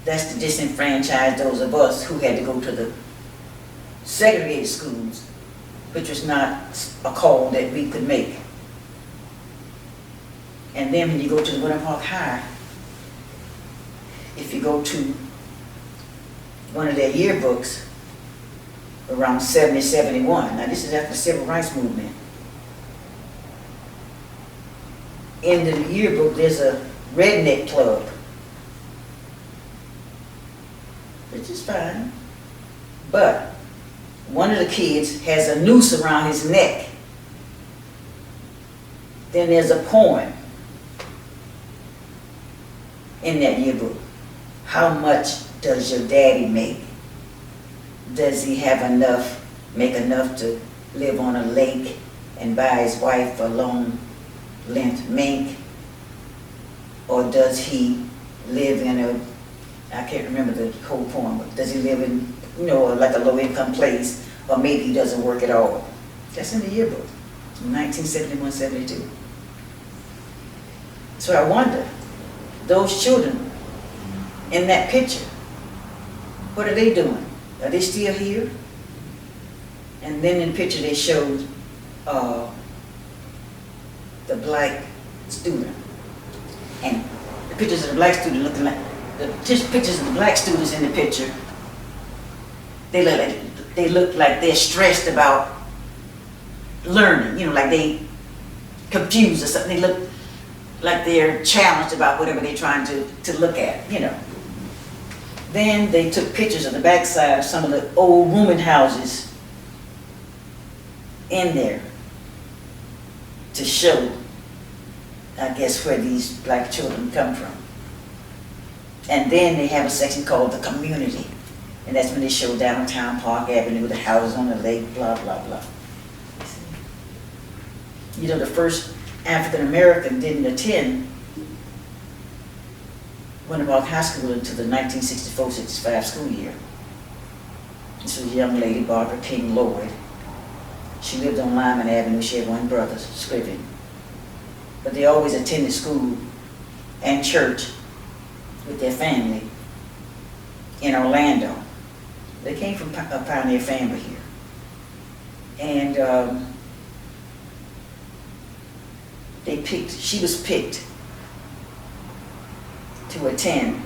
That's to disenfranchise those of us who had to go to the segregated schools, which was not a call that we could make. And then when you go to the Winter Park High, if you go to one of their yearbooks, around 70, 71. Now this is after the Civil Rights Movement. In the yearbook, there's a redneck club, which is fine. But one of the kids has a noose around his neck. Then there's a poem in that yearbook. How much does your daddy make? Does he have enough, make enough to live on a lake and buy his wife a long-length mink? Or does he live in a, I can't remember the whole poem, but does he live in, like a low-income place, or maybe he doesn't work at all? That's in the yearbook, 1971, 72. So I wonder, those children in that picture, what are they doing? Are they still here? And then in the picture they showed the black student. And the pictures of the black student looking like, the pictures of the black students in the picture, they look like they're stressed about learning, you know, like they confused or something. They look like they're challenged about whatever they're trying to look at, you know. Then they took pictures of the backside of some of the old rooming houses in there to show, I guess, where these black children come from. And then they have a section called the community. And that's when they show downtown Park Avenue, the houses on the lake, blah, blah, blah. You know, the first African American didn't attend Winterpark High School until the 1964-65 school year. This was a young lady, Barbara King Lloyd. She lived on Lyman Avenue. She had one brother, Scriven. But they always attended school and church with their family in Orlando. They came from a pioneer family here. And she was picked to attend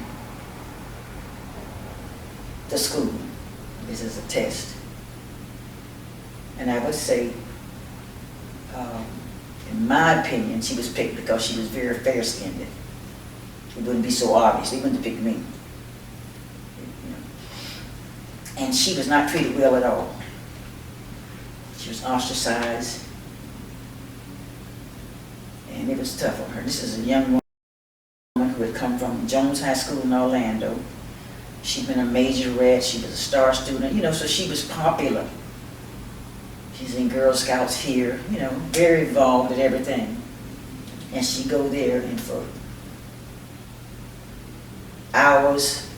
the school. This is a test. And I would say, in my opinion, she was picked because she was very fair-skinned. It wouldn't be so obvious. They wouldn't have picked me. You know. And she was not treated well at all. She was ostracized. And it was tough on her. This is a young woman who had come from Jones High School in Orlando. She'd been a majorette. She was a star student, you know, so she was popular. She's in Girl Scouts here, you know, very involved in everything. And she'd go there and for hours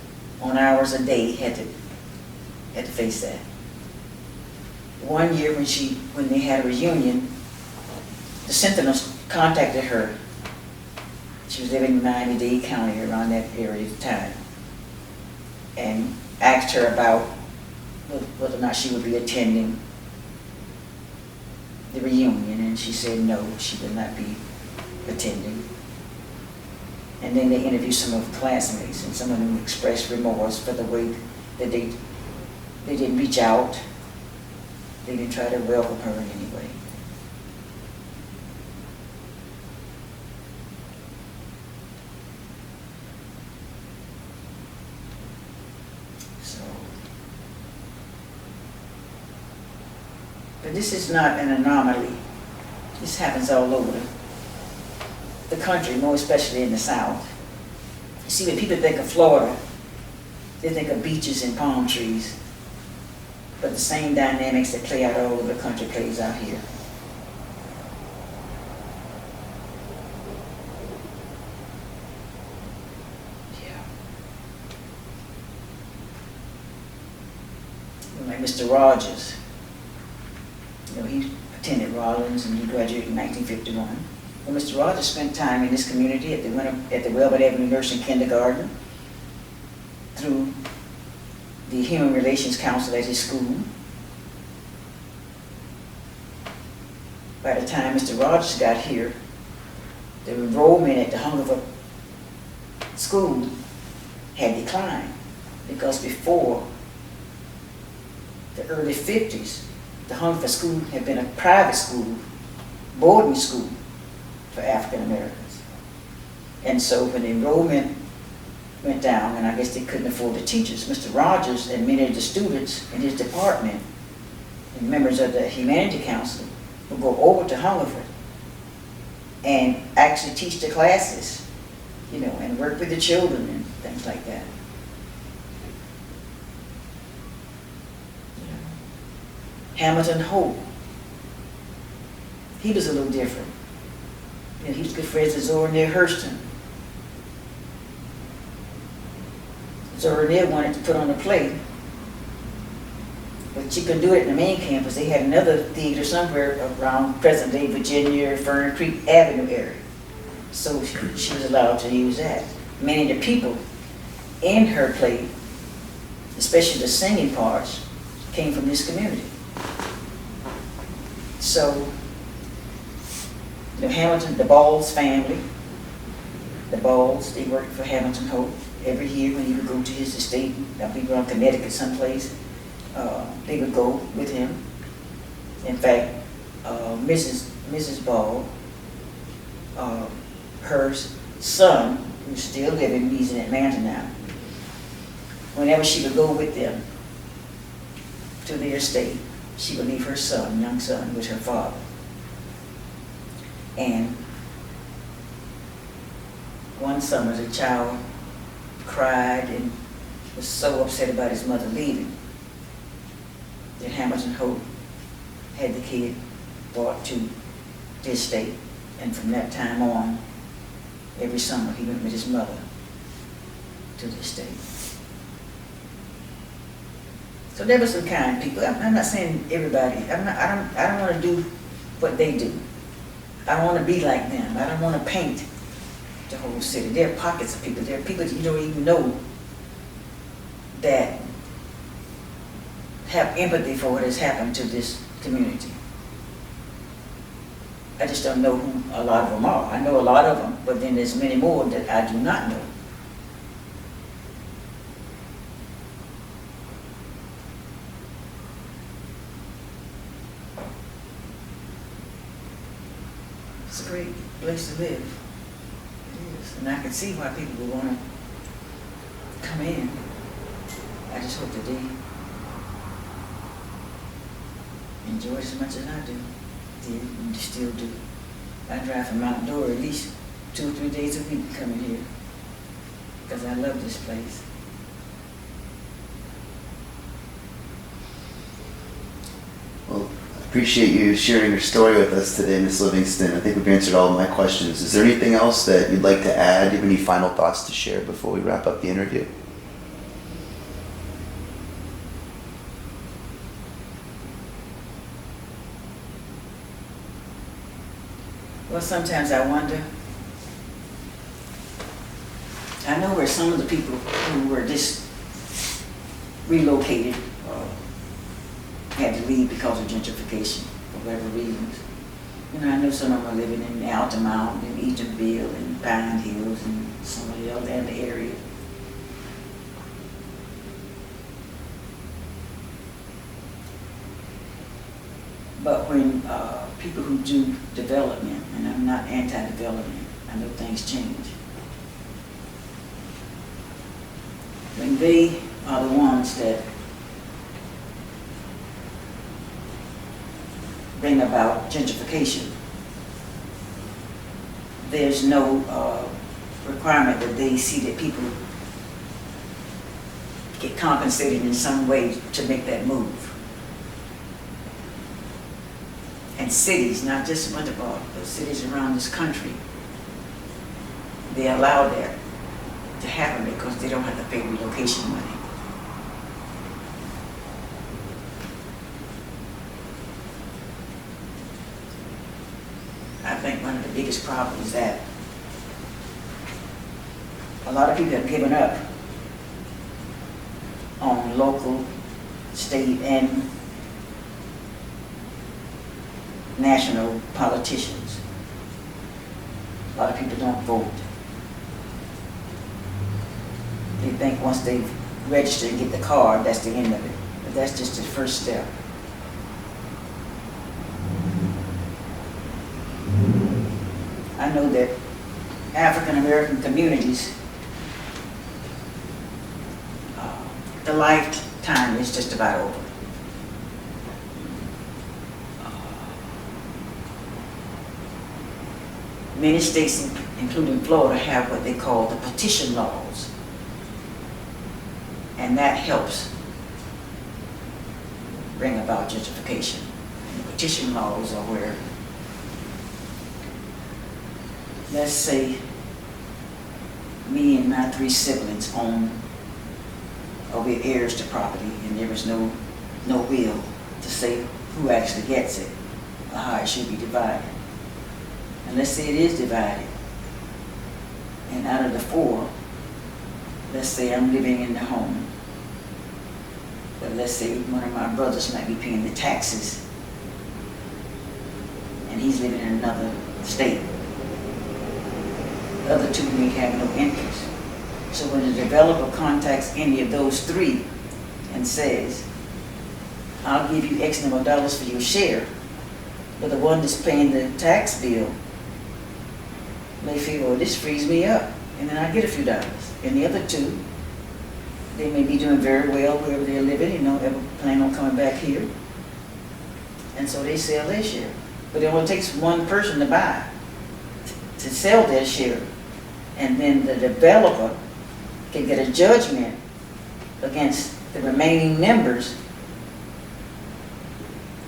on hours a day had to face that. One year when they had a reunion, the Sentinels contacted her. She was living in Miami-Dade County around that area at the time, and asked her about whether or not she would be attending the reunion, and she said no, she would not be attending. And then they interviewed some of her classmates, and some of them expressed remorse for the way that they didn't reach out. They didn't try to welcome her in any way. But this is not an anomaly. This happens all over the country, more especially in the South. You see, when people think of Florida, they think of beaches and palm trees. But the same dynamics that play out all over the country plays out here. Yeah. Like Mr. Rogers. You know, he attended Rollins and he graduated in 1951. Well, Mr. Rogers spent time in this community at the Welbert Avenue Nursing Kindergarten through the Human Relations Council at his school. By the time Mr. Rogers got here, the enrollment at the Hungerford school had declined because before the early 50s, the Hungerford School had been a private school, boarding school for African Americans. And so when the enrollment went down, and I guess they couldn't afford the teachers, Mr. Rogers and many of the students in his department and members of the Humanity Council would go over to Hungerford and actually teach the classes, you know, and work with the children and things like that. Hamilton Hope, he was a little different. You know, he was good friends with Zora Neale Hurston. Zora Neale wanted to put on a play with But you couldn't do it in the main campus. They had another theater somewhere around present-day Virginia, Fern Creek Avenue area. So she was allowed to use that. Many of the people in her play, especially the singing parts, came from this community. So, the Hamilton, the Balls family, the Balls, they worked for Hamilton Hope. Every year when he would go to his estate, I believe around Connecticut someplace, they would go with him. In fact, Mrs. Ball, her son, who's still living, he's in Atlanta now, whenever she would go with them to their estate, she would leave her son, young son, with her father. And one summer, the child cried and was so upset about his mother leaving that Hamilton Hope had the kid brought to the estate. And from that time on, every summer he went with his mother to the estate. So there were some kind people. I'm not saying everybody. I don't want to do what they do. I don't want to be like them. I don't want to paint the whole city. There are pockets of people. There are people you don't even know that have empathy for what has happened to this community. I just don't know who a lot of them are. I know a lot of them, but then there's many more that I do not know. It's a great place to live. It is. And I can see why people would want to come in. I just hope that they enjoy it as much as I do. Did and still do. I drive from Mount Dora at least 2 or 3 days a week coming here because I love this place. Well, I appreciate you sharing your story with us today, Ms. Livingston. I think we've answered all of my questions. Is there anything else that you'd like to add? Do you have any final thoughts to share before we wrap up the interview? Well, sometimes I wonder. I know where some of the people who were just relocated had to leave because of gentrification, for whatever reasons. You know, I know some of them are living in Altamont and Eatonville and Pine Hills and some of the other area. But when people who do development, and I'm not anti-development, I know things change. When they are the ones that bring about gentrification, there's no requirement that they see that people get compensated in some way to make that move. And cities, not just Winterborg, but cities around this country, they allow that to happen because they don't have to pay relocation money. I think one of the biggest problems is that a lot of people have given up on local, state, and national politicians. A lot of people don't vote. They think once they register and get the card, that's the end of it. But that's just the first step. I know that African American communities, the lifetime is just about over. Many states, including Florida, have what they call the petition laws. And that helps bring about gentrification. And the petition laws are where, let's say, me and my 3 siblings own, or we're heirs to property, and there is no no will to say who actually gets it or how it should be divided. And let's say it is divided. And out of the 4, let's say I'm living in the home. But let's say one of my brothers might be paying the taxes and he's living in another state. The other 2 may have no interest. So when the developer contacts any of those 3 and says, I'll give you X number of dollars for your share, but the one that's paying the tax bill may feel, well, this frees me up, and then I get a few dollars. And the other 2, they may be doing very well wherever they're living, ever plan on coming back here. And so they sell their share. But it only takes one person to buy, to sell their share. And then the developer can get a judgment against the remaining members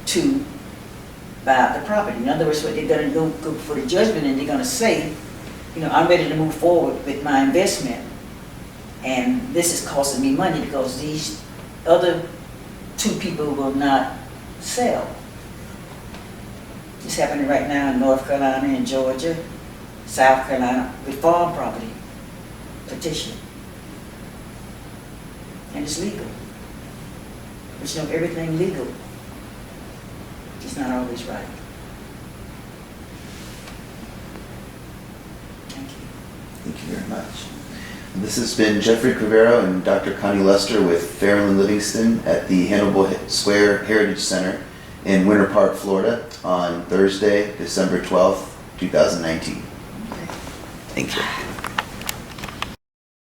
to buy out the property. In other words, what they're going to go for the judgment, and they're going to say, I'm ready to move forward with my investment, and this is costing me money because these other 2 people will not sell. It's happening right now in North Carolina and Georgia, South Carolina, with farm property petition. And it's legal. But everything legal is not always right. Thank you. Thank you very much. This has been Geoffrey Cravero and Dr. Connie Lester with Fairolyn Livingston at the Hannibal Square Heritage Center in Winter Park, Florida on Thursday, December 12th, 2019. Thank you.